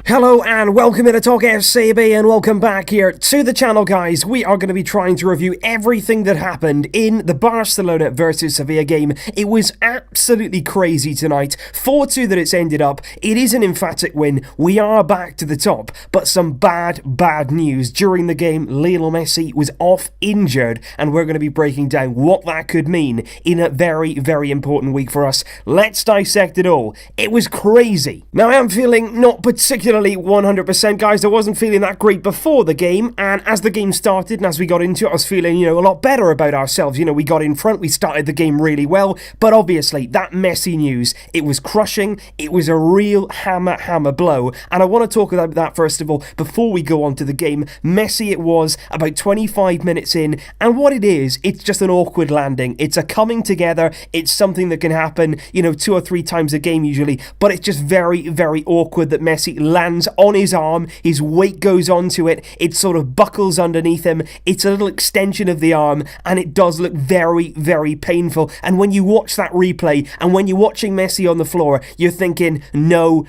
Hello and welcome to Talk FCB and welcome back here to the channel, guys. We are going to be trying to review everything that happened in the Barcelona versus Sevilla game. It was absolutely crazy tonight. 4-2 that it's ended up. It is an emphatic win. We are back to the top, but some bad news. During the game, Lionel Messi was off injured, and we're going to be breaking down what that could mean in a very important week for us. Let's dissect it all. It was crazy. Now, I am feeling not particularly 100%, guys. I wasn't feeling that great before the game, and as the game started and as we got into it, I was feeling, a lot better about ourselves. We got in front, we started the game really well, but obviously that Messi news, it was crushing. It was a real hammer blow, and I want to talk about that first of all before we go on to the game. Messi, it was about 25 minutes in, and what it is, it's just an awkward landing. It's a coming together. It's something that can happen, 2 or 3 times a game usually, but it's just very awkward that Messi lands on his arm, his weight goes onto it, it sort of buckles underneath him, it's a little extension of the arm, and it does look very painful. And when you watch that replay, and when you're watching Messi on the floor, you're thinking, no,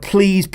please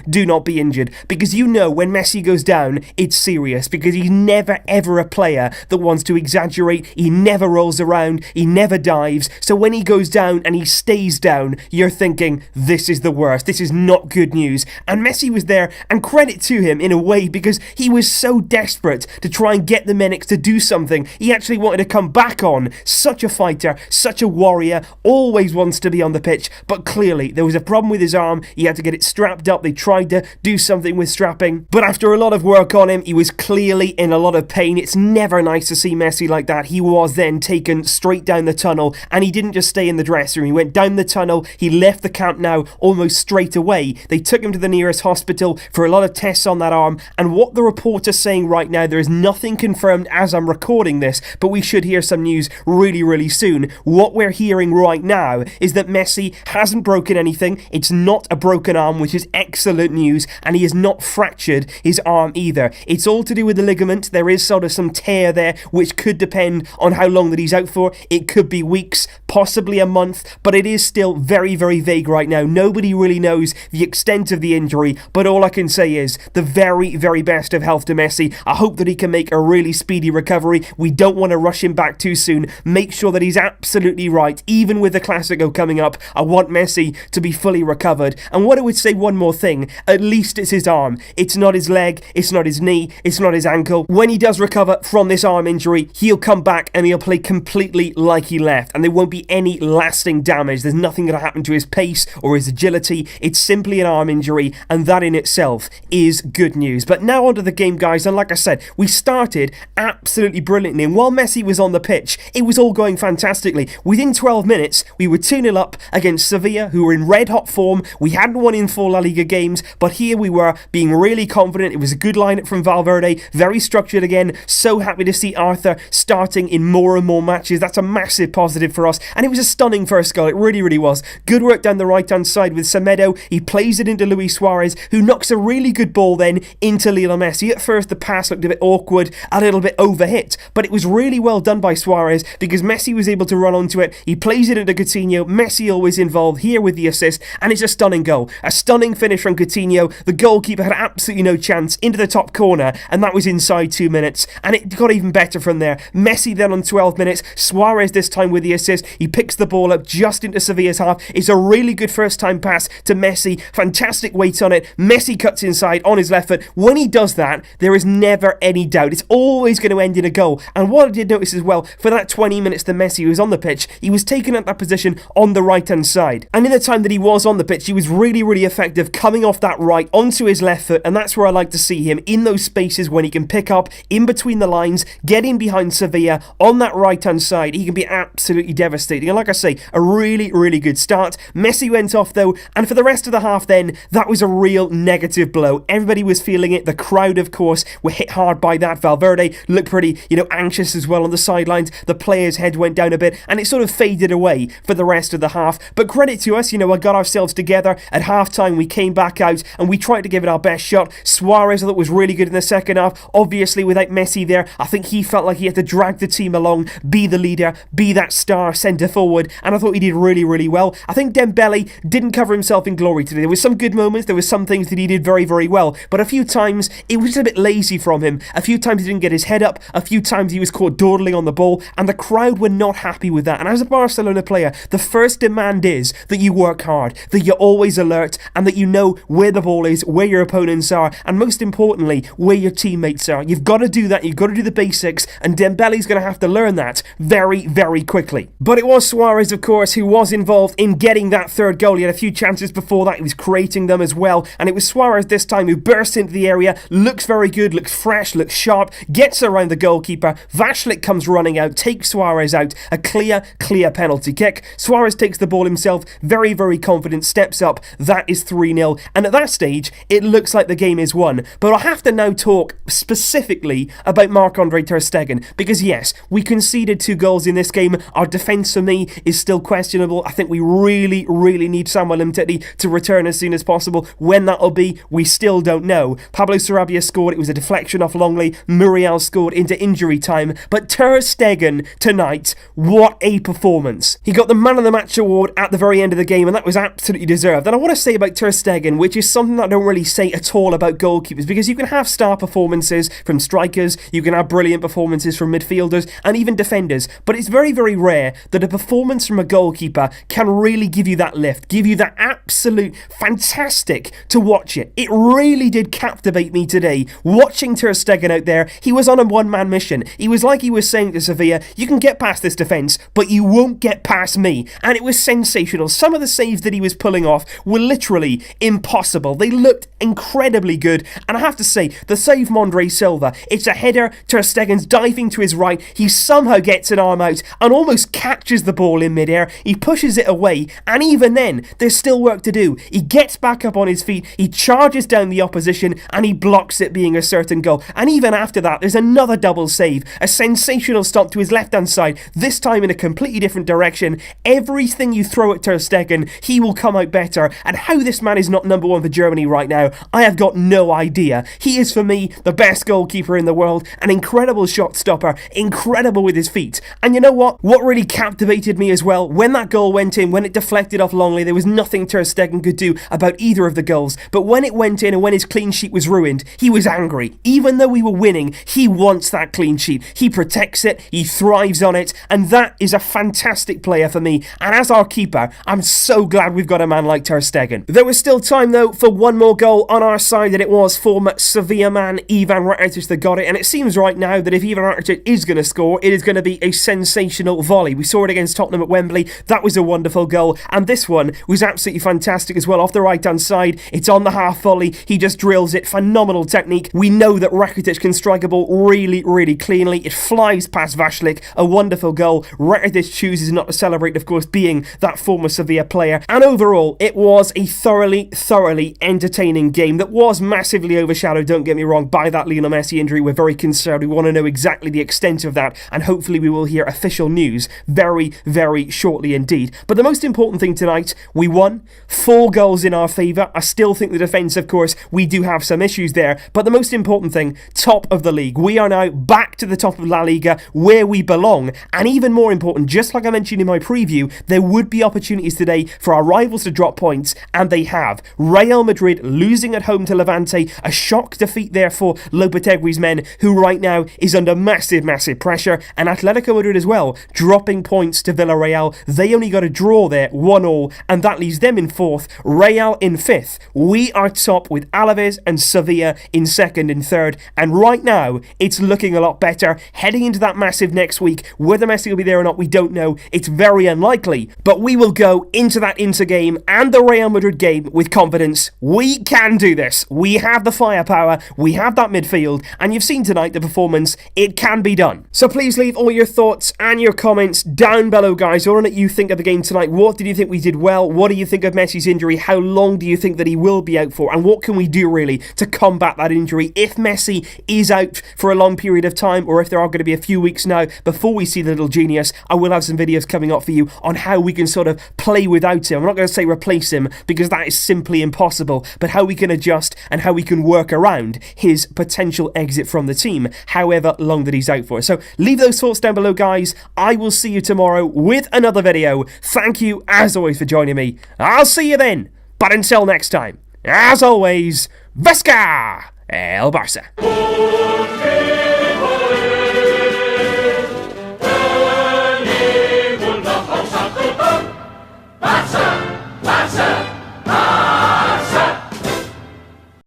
do not be injured, because when Messi goes down, it's serious, because he's never ever a player that wants to exaggerate. He never rolls around, he never dives, so when he goes down and he stays down, you're thinking, this is the worst, this is not good news. And Messi was there, and credit to him in a way, because he was so desperate to try and get the minutes to do something. He actually wanted to come back on. Such a fighter, such a warrior, always wants to be on the pitch, but clearly there was a problem with his arm. He had to get it strapped up. They tried to do something with strapping, but after a lot of work on him, he was clearly in a lot of pain. It's never nice to see Messi like that. He was then taken straight down the tunnel, and he didn't just stay in the dressing room. He went down the tunnel. He left the Camp Nou almost straight away. They took him to the nearest hospital for a lot of tests on that arm, and what the reporter's saying right now, there is nothing confirmed as I'm recording this, but we should hear some news really soon. What we're hearing right now is that Messi hasn't broken anything. It's not a broken arm, which is excellent news, and he has not fractured his arm either. It's all to do with the ligament. There is sort of some tear there, which could depend on how long that he's out for. It could be weeks, possibly a month, but it is still very vague right now. Nobody really knows the extent of the injury, but all I can say is the very best of health to Messi. I hope that he can make a really speedy recovery. We don't want to rush him back too soon. Make sure that he's absolutely right. Even with the Clasico coming up, I want Messi to be fully recovered. And what I would say, one more thing, at least it's his arm. It's not his leg, it's not his knee, it's not his ankle. When he does recover from this arm injury, he'll come back and he'll play completely like he left, and there won't be any lasting damage. There's nothing going to happen to his pace or his agility. It's simply an arm injury, and that in itself is good news. But now onto the game, guys, and like I said, we started absolutely brilliantly, and while Messi was on the pitch, it was all going fantastically. Within 12 minutes, we were 2-0 up against Sevilla, who were in red-hot form. We hadn't won in 4 La Liga games, but here we were being really confident. It was a good lineup from Valverde, very structured again. So happy to see Arthur starting in more and more matches. That's a massive positive for us, and it was a stunning first goal. It really was. Good work down the right-hand side with Semedo. He plays it into Luis Suarez, who knocks a really good ball then into Lionel Messi. At first, the pass looked a bit awkward, a little bit overhit, but it was really well done by Suarez, because Messi was able to run onto it. He plays it into Coutinho. Messi always involved here with the assist, and it's a stunning goal. A stunning finish from Coutinho. The goalkeeper had absolutely no chance, into the top corner, and that was inside 2 minutes, and it got even better from there. Messi then on 12 minutes, Suarez this time with the assist. He picks the ball up just into Sevilla's half. It's a really good first time pass to Messi. Fantastic weight on it. Messi cuts inside on his left foot. When he does that, there is never any doubt. It's always going to end in a goal. And what I did notice as well, for that 20 minutes that Messi was on the pitch, he was taken at that position on the right-hand side. And in the time that he was on the pitch, he was really effective coming off that right onto his left foot. And that's where I like to see him, in those spaces when he can pick up in between the lines, get in behind Sevilla on that right-hand side. He can be absolutely devastating. And like I say, a really good start. Messi went off though, and for the rest of the half then, that was a real negative blow. Everybody was feeling it. The crowd, of course, were hit hard by that. Valverde looked pretty, anxious as well on the sidelines. The players' head went down a bit, and it sort of faded away for the rest of the half. But credit to us, we got ourselves together. At half-time, we came back out, and we tried to give it our best shot. Suarez, I thought, was really good in the second half. Obviously, without Messi there, I think he felt like he had to drag the team along, be the leader, be that star centre-forward, and I thought he did really, really well. I think Dembele didn't cover himself in glory today. There were some good moments, there were some things that he did very, very well, but a few times, it was just a bit lazy from him. A few times he didn't get his head up, a few times he was caught dawdling on the ball, and the crowd were not happy with that. And as a Barcelona player, the first demand is that you work hard, that you're always alert, and that you know where the ball is, where your opponents are, and most importantly, where your teammates are. You've got to do that, you've got to do the basics, and Dembele's going to have to learn that very, very quickly. But it was Suarez, of course, who was involved in getting that third goal. He had a few chances before that, he was creating them as well, and it was Suarez this time who burst into the area, looks very good, looks fresh, looks sharp, gets around the goalkeeper. Vashlik comes running out, takes Suarez out, a clear penalty kick. Suarez takes the ball himself, very, very confident, steps up. That is 3-0, and at that stage, it looks like the game is won. But I have to now talk specifically about Marc-Andre ter Stegen, because yes, we conceded 2 goals in this game. Our defence, for me, is still questionable. I think we really, really need Samuel Umtiti to return as soon as possible. When that'll be, we still don't know. Pablo Sarabia scored, it was a deflection off Longley. Muriel scored into injury time, but ter Stegen tonight, what a performance. He got the Man of the Match award at the very end of the game, and that was absolutely deserved. And I want to say about ter Stegen, which is something that I don't really say at all about goalkeepers, because you can have star performances from strikers, you can have brilliant performances from midfielders, and even defenders, but it's very, very rare that a performance from a goalkeeper can really give you that lift, give you that absolute fantastic to watch it. It really did captivate me today, watching ter Stegen out there. He was on a one-man mission. He was like he was saying to Sevilla, you can get past this defence, but you won't get past me. And it was sensational. Some of the saves that he was pulling off were literally impossible. They looked incredibly good. And I have to say, the save from Andre Silva, it's a header, ter Stegen's diving to his right, he somehow gets an arm out and almost catches the ball in midair. He pushes it away, and even then, there's still work to do. He gets back up on his feet, he charges down the opposition, and he blocks it being a certain goal. And even after that, there's another double save, a sensational stop to his left-hand side, this time in a completely different direction. Everything you throw at ter Stegen, he will come out better. And how this man is not number 1 for Germany right now, I have got no idea. He is, for me, the best goalkeeper in the world, an incredible shot stopper, incredible with his feet. And you know what? What really captivated me as well, when that goal went in, when it deflected off Longley, there was nothing ter Stegen could do about either of the goals. But when it went in and when his clean sheet was ruined, he was angry. Even though we were winning, he wants that clean sheet. He protects it, he thrives on it, and that is a fantastic player for me. And as our keeper, I'm so glad we've got a man like ter Stegen. There was still time though for one more goal on our side, and it was former Sevilla man Ivan Rakitic that got it. And it seems right now that if Ivan Rakitic is going to score, it is going to be a sensational volley. We saw it against Tottenham at Wembley. That was a wonderful goal, and this one was absolutely fantastic as well. Off the right hand side, it's on the half volley, he just drills it. Phenomenal technique. We know that Rakitic can strike a ball really, really cleanly. It flies past Vashlik. A wonderful goal. Rakitic chooses not to celebrate, of course, being that former Sevilla player. And overall, it was a thoroughly entertaining game that was massively overshadowed, don't get me wrong, by that Lionel Messi injury. We're very concerned. We want to know exactly the extent of that, and hopefully we will hear official news very, very shortly indeed. But the most important thing tonight, we won. 4 goals in our favour. I still think the defence, of course, we do have some issues there, but the most important thing, top of the league. We are now back to the top of La Liga, where we belong, and even more important, just like I mentioned in my preview, there would be opportunities today for our rivals to drop points, and they have. Real Madrid losing at home to Levante, a shock defeat there for Lopetegui's men, who right now is under massive pressure, and Atletico Madrid as well, dropping points to Villarreal. They only got a draw there, 1-1, and that leaves them in 4th, Real in 5th. We are top with Alaves and Sevilla in 2nd and 3rd, and right now, it's looking a lot better. Heading into that massive next week, whether Messi will be there or not, we don't know. It's very unlikely, but we will go into that Inter game and the Real Madrid game with confidence. We can do this. We have the firepower, we have that midfield, and you've seen tonight the performance, it can be done. So please leave all your thoughts and your comments down below, guys. I want to know what you think of the game tonight. What did you think we did well? What do you think of Messi's injury? How long do you think that he will be out for? And what can we do really to combat that injury if Messi is out for a long period of time, or if there are going to be a few weeks now before we see the little genius? I will have some videos coming up for you on how we can sort of play without him. I'm not going to say replace him, because that is simply impossible, but how we can adjust and how we can work around his potential exit from the team, however long that he's out for. So leave those thoughts down below, guys. I will see you tomorrow with another video. Thank you, as always, for joining me. I'll see you then. But until next time, as always, Vesca El Barça.